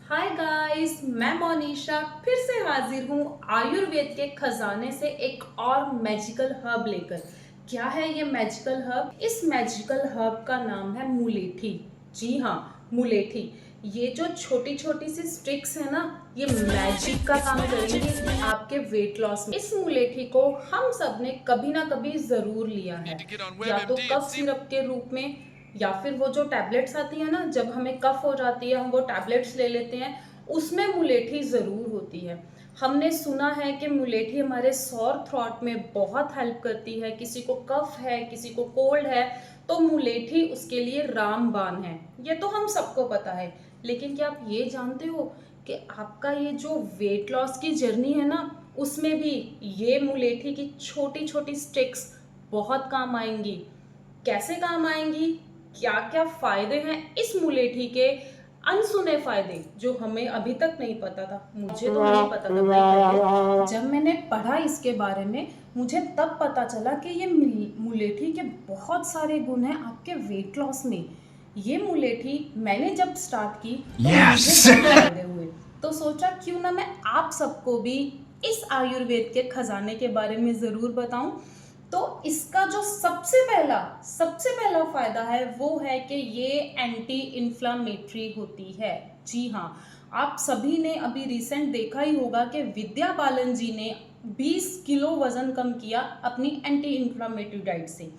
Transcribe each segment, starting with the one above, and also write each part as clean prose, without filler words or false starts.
Hi guys, मैं मोनिशा फिर से हाजिर हूँ आयुर्वेद के खजाने से एक और मैजिकल हर्ब लेकर। क्या है ये मैजिकल हर्ब? इस मैजिकल हर्ब का नाम है मुलेठी। जी हाँ, मुलेठी। ये जो छोटी छोटी सी स्टिक्स है ना, ये मैजिक का काम करेंगे आपके वेट लॉस में। इस मुलेठी को हम सब ने कभी ना कभी जरूर लिया है, या तो कफ सिरप के रूप में, या फिर वो जो टैबलेट्स आती है ना, जब हमें कफ हो जाती है हम वो टैबलेट्स ले लेते हैं, उसमें मुलेठी ज़रूर होती है। हमने सुना है कि मुलेठी हमारे सॉर थ्रॉट में बहुत हेल्प करती है। किसी को कफ है, किसी को कोल्ड है, तो मुलेठी उसके लिए रामबाण है। ये तो हम सबको पता है। लेकिन क्या आप ये जानते हो कि आपका ये जो वेट लॉस की जर्नी है ना, उसमें भी ये मुलेठी की छोटी छोटी स्टिक्स बहुत काम आएंगी। कैसे काम आएंगी, क्या क्या फायदे हैं इस मुलेठी के, अनसुने फायदे जो हमें अभी तक नहीं पता था। मुझे तो नहीं पता था भाई। पहले जब मैंने पढ़ा इसके बारे में, मुझे तब पता चला कि ये मुलेठी के बहुत सारे गुण हैं आपके वेट लॉस में। ये मुलेठी मैंने जब स्टार्ट की तो मुझे बहुत फायदे हुए। तो सोचा क्यों ना मैं आप सबको भी इस आयुर्वेद के खजाने के बारे में जरूर बताऊं। तो इसका जो सबसे पहला फायदा है वो है कि ये एंटी इन्फ्लामेटरी होती है। जी हाँ, आप सभी ने अभी रिसेंट देखा ही होगा कि विद्या बालन जी ने 20 किलो वजन कम किया अपनी एंटी इन्फ्लामेटरी डाइट से।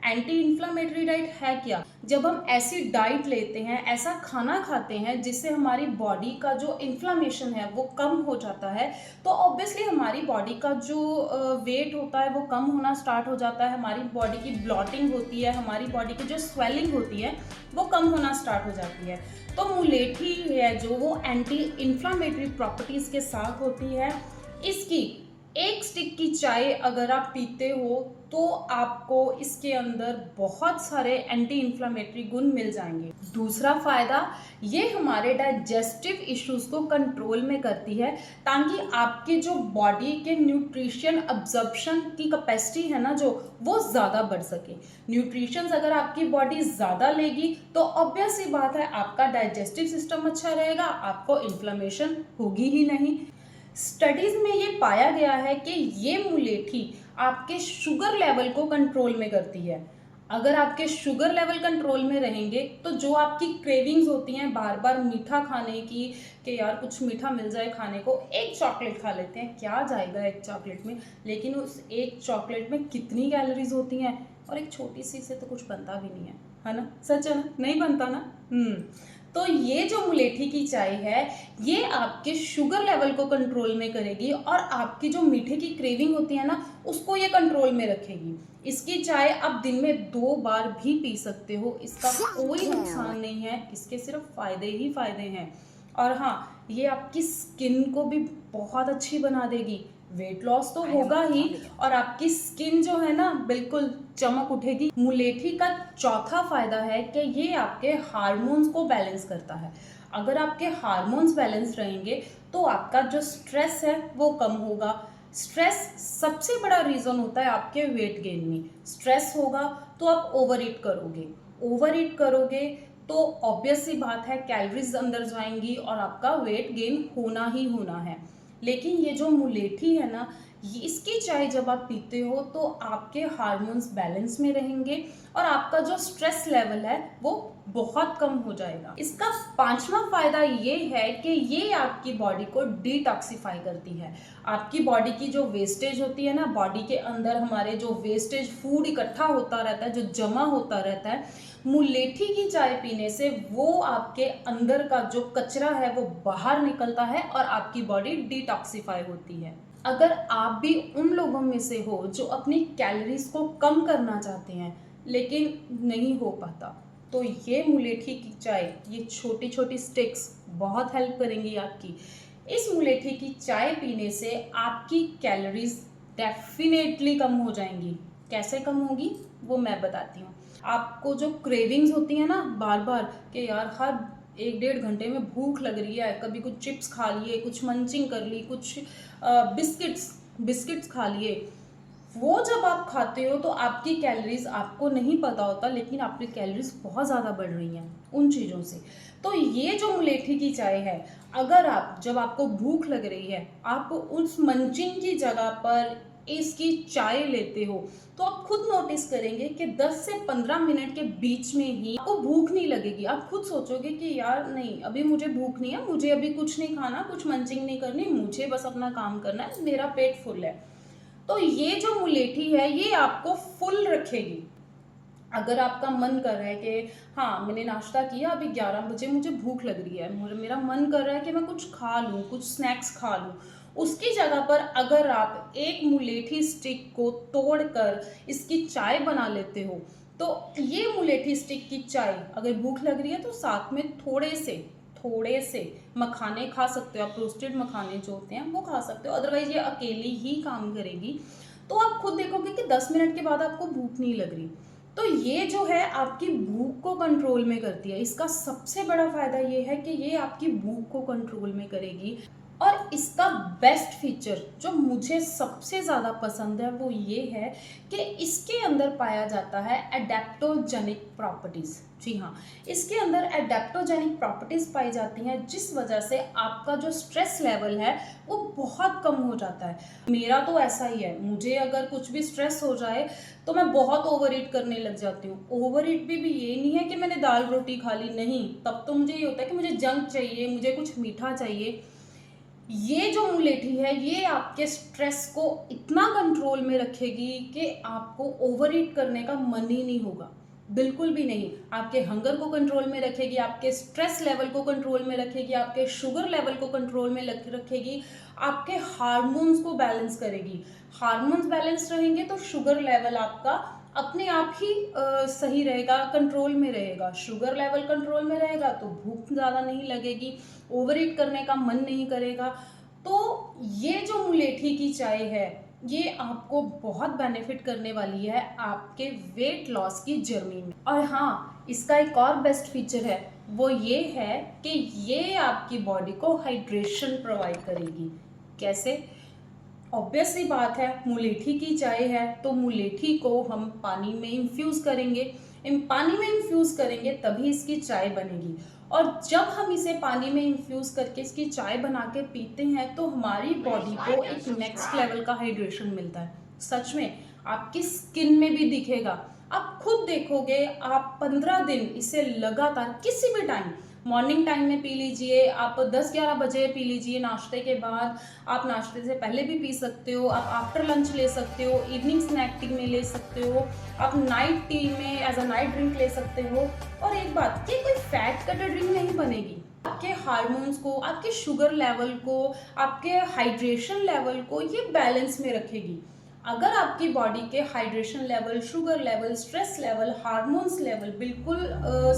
एंटी इन्फ्लामेटरी डाइट है क्या? जब हम ऐसी डाइट लेते हैं, ऐसा खाना खाते हैं जिससे हमारी बॉडी का जो इन्फ्लामेशन है वो कम हो जाता है, तो ऑब्वियसली हमारी बॉडी का जो वेट होता है वो कम होना स्टार्ट हो जाता है। हमारी बॉडी की ब्लॉटिंग होती है, हमारी बॉडी की जो स्वेलिंग होती है वो कम होना स्टार्ट हो जाती है। तो मुलेठी है जो, वो एंटी इन्फ्लामेटरी प्रॉपर्टीज़ के साथ होती है। इसकी एक स्टिक की चाय अगर आप पीते हो तो आपको इसके अंदर बहुत सारे एंटी इन्फ्लामेटरी गुण मिल जाएंगे। दूसरा फायदा, ये हमारे डाइजेस्टिव इश्यूज को कंट्रोल में करती है, ताकि आपकी जो बॉडी के न्यूट्रिशन अब्जॉर्प्शन की कैपेसिटी है ना, जो वो ज़्यादा बढ़ सके। न्यूट्रिशंस अगर आपकी बॉडी ज़्यादा लेगी तो ऑब्वियस सी बात है आपका डाइजेस्टिव सिस्टम अच्छा रहेगा, आपको इन्फ्लेमेशन होगी ही नहीं। स्टडीज में ये पाया गया है कि ये मुलेठी आपके शुगर लेवल को कंट्रोल में करती है। अगर आपके शुगर लेवल कंट्रोल में रहेंगे तो जो आपकी क्रेविंग्स होती हैं बार बार मीठा खाने की, कि यार कुछ मीठा मिल जाए खाने को, एक चॉकलेट खा लेते हैं, क्या जाएगा एक चॉकलेट में, लेकिन उस एक चॉकलेट में कितनी कैलोरीज होती हैं, और एक छोटी सी से तो कुछ बनता भी नहीं है ना? सच है ना? नहीं बनता ना। तो ये जो मुलेठी की चाय है, ये आपके शुगर लेवल को कंट्रोल में करेगी और आपकी जो मीठे की क्रेविंग होती है ना, उसको ये कंट्रोल में रखेगी। इसकी चाय आप दिन में 2 बार भी पी सकते हो, इसका कोई नुकसान नहीं है, इसके सिर्फ फायदे ही फायदे हैं। और हाँ, ये आपकी स्किन को भी बहुत अच्छी बना देगी। वेट लॉस तो होगा ही, और आपकी स्किन जो है ना बिल्कुल चमक उठेगी। मुलेठी का चौथा फायदा है कि ये आपके हार्मोन्स को बैलेंस करता है। अगर आपके हार्मोन्स बैलेंस रहेंगे तो आपका जो स्ट्रेस है वो कम होगा। स्ट्रेस सबसे बड़ा रीज़न होता है आपके वेट गेन में। स्ट्रेस होगा तो आप ओवर ईट करोगे, ओवर ईट करोगे तो ऑब्वियस सी बात है कैलोरीज अंदर जाएंगी और आपका वेट गेन होना ही होना है। लेकिन ये जो मुलेठी है ना, इसकी चाय जब आप पीते हो तो आपके हार्मोन्स बैलेंस में रहेंगे और आपका जो स्ट्रेस लेवल है वो बहुत कम हो जाएगा। इसका पांचवा फायदा ये है कि ये आपकी बॉडी को डिटॉक्सिफाई करती है। आपकी बॉडी की जो वेस्टेज होती है ना, बॉडी के अंदर हमारे जो वेस्टेज फूड इकट्ठा होता रहता है, जो जमा होता रहता है, मुलेठी की चाय पीने से वो आपके अंदर का जो कचरा है वो बाहर निकलता है और आपकी बॉडी डिटॉक्सिफाई होती है। अगर आप भी उन लोगों में से हो जो अपनी कैलोरीज को कम करना चाहते हैं लेकिन नहीं हो पाता, तो ये मुलेठी की चाय, ये छोटी छोटी स्टिक्स बहुत हेल्प करेंगी आपकी। इस मुलेठी की चाय पीने से आपकी कैलोरीज डेफिनेटली कम हो जाएंगी। कैसे कम होगी वो मैं बताती हूँ। आपको जो क्रेविंग्स होती है ना बार बार, कि यार हर 1-1.5 घंटे में भूख लग रही है, कभी कुछ चिप्स खा लिए, कुछ मंचिंग कर ली, कुछ बिस्किट्स खा लिए, वो जब आप खाते हो तो आपकी कैलोरीज आपको नहीं पता होता, लेकिन आपकी कैलोरीज बहुत ज़्यादा बढ़ रही हैं उन चीज़ों से। तो ये जो मुलेठी की चाय है, अगर आप जब आपको भूख लग रही है, आप उस मंचिंग की जगह पर इसकी चाय लेते हो, तो आप खुद नोटिस करेंगे कि 10 से 15 मिनट के बीच में ही आपको भूख नहीं लगेगी। आप खुद सोचोगे कि यार नहीं, अभी मुझे भूख नहीं है, मुझे अभी कुछ नहीं खाना, कुछ मंचिंग नहीं करनी, मुझे बस अपना काम करना है, मेरा पेट फुल है। तो ये जो मुलेठी है ये आपको फुल रखेगी। अगर आपका मन कर रहा है कि हाँ, मैंने नाश्ता किया, अभी 11 बजे मुझे भूख लग रही है, मेरा मन कर रहा है कि मैं कुछ खा लूँ, कुछ स्नैक्स खा लूँ, उसकी जगह पर अगर आप एक मुलेठी स्टिक को तोड़कर इसकी चाय बना लेते हो, तो ये मुलेठी स्टिक की चाय अगर भूख लग रही है तो साथ में थोड़े से मखाने खा सकते हो आप, रोस्टेड मखाने जो होते हैं वो खा सकते हो, अदरवाइज ये अकेली ही काम करेगी। तो आप खुद देखोगे कि 10 मिनट के बाद आपको भूख नहीं लग रही। तो ये जो है आपकी भूख को कंट्रोल में करती है। इसका सबसे बड़ा फायदा ये है कि ये आपकी भूख को कंट्रोल में करेगी। और इसका बेस्ट फीचर जो मुझे सबसे ज़्यादा पसंद है वो ये है कि इसके अंदर पाया जाता है एडेप्टोजेनिक प्रॉपर्टीज़। जी हाँ, इसके अंदर एडेप्टोजेनिक प्रॉपर्टीज़ पाई जाती हैं, जिस वजह से आपका जो स्ट्रेस लेवल है वो बहुत कम हो जाता है। मेरा तो ऐसा ही है, मुझे अगर कुछ भी स्ट्रेस हो जाए तो मैं बहुत ओवर ईट करने लग जाती हूँ। ओवर ईट भी ये नहीं है कि मैंने दाल रोटी खा ली, नहीं, तब तो मुझे ये होता है कि मुझे जंक चाहिए, मुझे कुछ मीठा चाहिए। ये जो मुलेठी है ये आपके स्ट्रेस को इतना कंट्रोल में रखेगी कि आपको ओवर ईट करने का मन ही नहीं होगा, बिल्कुल भी नहीं। आपके हंगर को कंट्रोल में रखेगी, आपके स्ट्रेस लेवल को कंट्रोल में रखेगी, आपके शुगर लेवल को कंट्रोल में रखेगी, आपके हार्मोन्स को बैलेंस करेगी। हार्मोन्स बैलेंस रहेंगे तो शुगर लेवल आपका अपने आप ही सही रहेगा, कंट्रोल में रहेगा। शुगर लेवल कंट्रोल में रहेगा तो भूख ज़्यादा नहीं लगेगी, ओवर ईट करने का मन नहीं करेगा। तो ये जो मुलेठी की चाय है ये आपको बहुत बेनिफिट करने वाली है आपके वेट लॉस की जर्नी में। और हाँ, इसका एक और बेस्ट फीचर है, वो ये है कि ये आपकी बॉडी को हाइड्रेशन प्रोवाइड करेगी। कैसे? ऑब्वियस सी बात है, मुलेठी की चाय है तो मुलेठी को हम पानी में इन्फ्यूज़ करेंगे, पानी में इन्फ्यूज़ करेंगे तभी इसकी चाय बनेगी। और जब हम इसे पानी में इन्फ्यूज़ करके इसकी चाय बना के पीते हैं तो हमारी बॉडी को एक नेक्स्ट लेवल का हाइड्रेशन मिलता है। सच में आपकी स्किन में भी दिखेगा, आप खुद देखोगे। आप 15 दिन इसे लगातार किसी भी टाइम, मॉर्निंग टाइम में पी लीजिए, आप 10-11 बजे पी लीजिए नाश्ते के बाद, आप नाश्ते से पहले भी पी सकते हो, आप आफ्टर लंच ले सकते हो, इवनिंग स्नैक टी में ले सकते हो, आप नाइट टी में एज अ नाइट ड्रिंक ले सकते हो। और एक बात, ये कोई फैट कटर ड्रिंक नहीं बनेगी, आपके हार्मोन्स को, आपके शुगर लेवल को, आपके हाइड्रेशन लेवल को ये बैलेंस में रखेगी। अगर आपकी बॉडी के hydration level, sugar level, stress level, hormones level बिल्कुल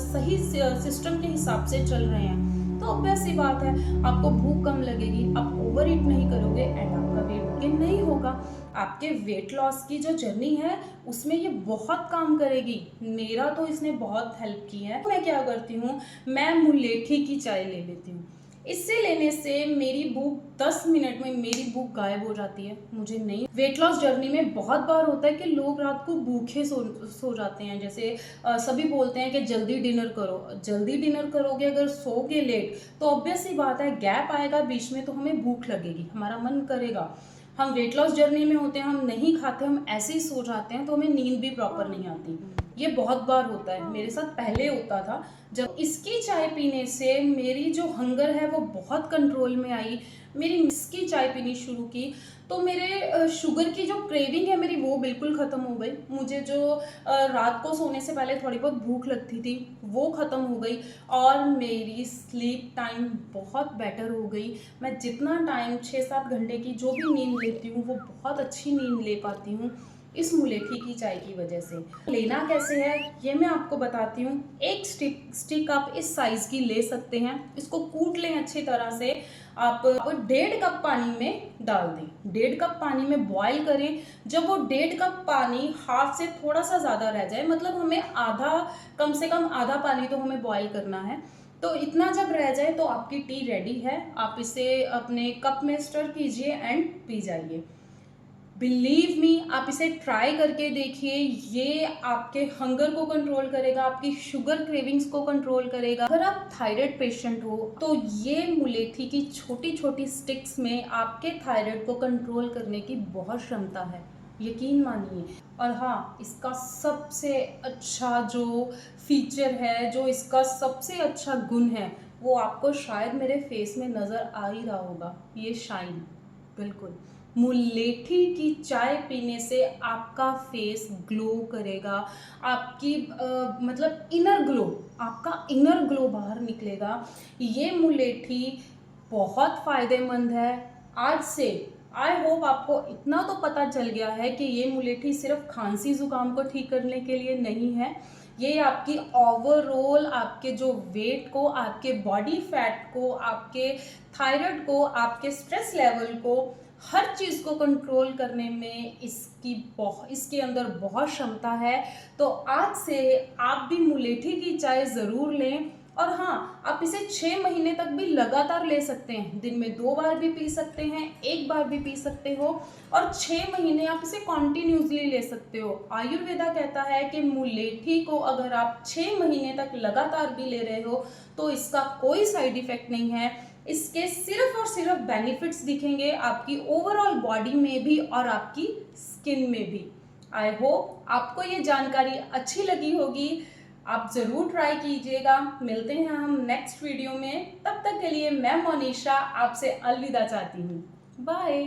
सही सिस्टम के हिसाब से चल रहे हैं तो ऑब्वियस सी बात है आपको भूख कम लगेगी, आप ओवर ईट नहीं करोगे एंड आपका वेट गेन नहीं होगा। आपके वेट लॉस की जो जर्नी है उसमें ये बहुत काम करेगी। मेरा तो इसने बहुत हेल्प की है। मैं क्या करती हूँ, मैं मुलेठी की चाय ले लेती हूँ। इससे लेने से मेरी भूख 10 मिनट में मेरी भूख गायब हो जाती है। मुझे नहीं, वेट लॉस जर्नी में बहुत बार होता है कि लोग रात को भूखे सो जाते हैं। जैसे सभी बोलते हैं कि जल्दी डिनर करो, जल्दी डिनर करोगे अगर सोओगे लेट तो ऑब्वियस सी बात है गैप आएगा बीच में, तो हमें भूख लगेगी, हमारा मन करेगा। हम वेट लॉस जर्नी में होते हैं, हम नहीं खाते, हम ऐसे ही सो जाते हैं तो हमें नींद भी प्रॉपर नहीं आती। ये बहुत बार होता है, मेरे साथ पहले होता था। जब इसकी चाय पीने से मेरी जो हंगर है वो बहुत कंट्रोल में आई, मेरी इसकी चाय पीनी शुरू की तो मेरे शुगर की जो क्रेविंग है मेरी वो बिल्कुल ख़त्म हो गई। मुझे जो रात को सोने से पहले थोड़ी बहुत भूख लगती थी वो ख़त्म हो गई और मेरी स्लीप टाइम बहुत बेटर हो गई। मैं जितना टाइम 6-7 घंटे की जो भी नींद लेती हूँ वो बहुत अच्छी नींद ले पाती हूँ इस मुलेठी की चाय की वजह से। लेना कैसे है ये मैं आपको बताती हूँ। एक स्टिक आप इस साइज़ की ले सकते हैं, इसको कूट लें अच्छी तरह से। आप 1.5 कप पानी में डाल दें, 1.5 कप पानी में बॉईल करें। जब वो 1.5 कप पानी हाफ से थोड़ा सा ज़्यादा रह जाए, मतलब हमें आधा, कम से कम आधा पानी तो हमें बॉईल करना है, तो इतना जब रह जाए तो आपकी टी रेडी है। आप इसे अपने कप में स्टर कीजिए एंड पी जाइए। बिलीव मी, आप इसे ट्राई करके देखिए। ये आपके हंगर को कंट्रोल करेगा, आपकी शुगर क्रेविंग्स को कंट्रोल करेगा। अगर आप थायराइड पेशेंट हो तो ये मुलेठी की छोटी छोटी स्टिक्स में आपके थायराइड को कंट्रोल करने की बहुत क्षमता है, यकीन मानिए। और हाँ, इसका सबसे अच्छा जो फीचर है, जो इसका सबसे अच्छा गुण है, वो आपको शायद मेरे फेस में नज़र आ ही रहा होगा, ये शाइन। बिल्कुल, मुलेठी की चाय पीने से आपका फेस ग्लो करेगा, आपकी मतलब इनर ग्लो, आपका इनर ग्लो बाहर निकलेगा। ये मुलेठी बहुत फ़ायदेमंद है। आज से आई होप आपको इतना तो पता चल गया है कि ये मुलेठी सिर्फ खांसी ज़ुकाम को ठीक करने के लिए नहीं है। ये आपकी ओवरऑल आपके जो वेट को, आपके बॉडी फैट को, आपके थायराइड को, आपके स्ट्रेस लेवल को, हर चीज़ को कंट्रोल करने में इसके अंदर बहुत क्षमता है। तो आज से आप भी मुलेठी की चाय ज़रूर लें। और हाँ, आप इसे 6 महीने तक भी लगातार ले सकते हैं। दिन में 2 बार भी पी सकते हैं, 1 बार भी पी सकते हो, और 6 महीने आप इसे कॉन्टिन्यूसली ले सकते हो। आयुर्वेदा कहता है कि मुलेठी को अगर आप 6 महीने तक लगातार भी ले रहे हो तो इसका कोई साइड इफेक्ट नहीं है। इसके सिर्फ और सिर्फ बेनिफिट्स दिखेंगे आपकी ओवरऑल बॉडी में भी और आपकी स्किन में भी। आई होप आपको ये जानकारी अच्छी लगी होगी। आप ज़रूर ट्राई कीजिएगा। मिलते हैं हम नेक्स्ट वीडियो में। तब तक के लिए मैं मोनिशा आपसे अलविदा चाहती हूँ। बाय।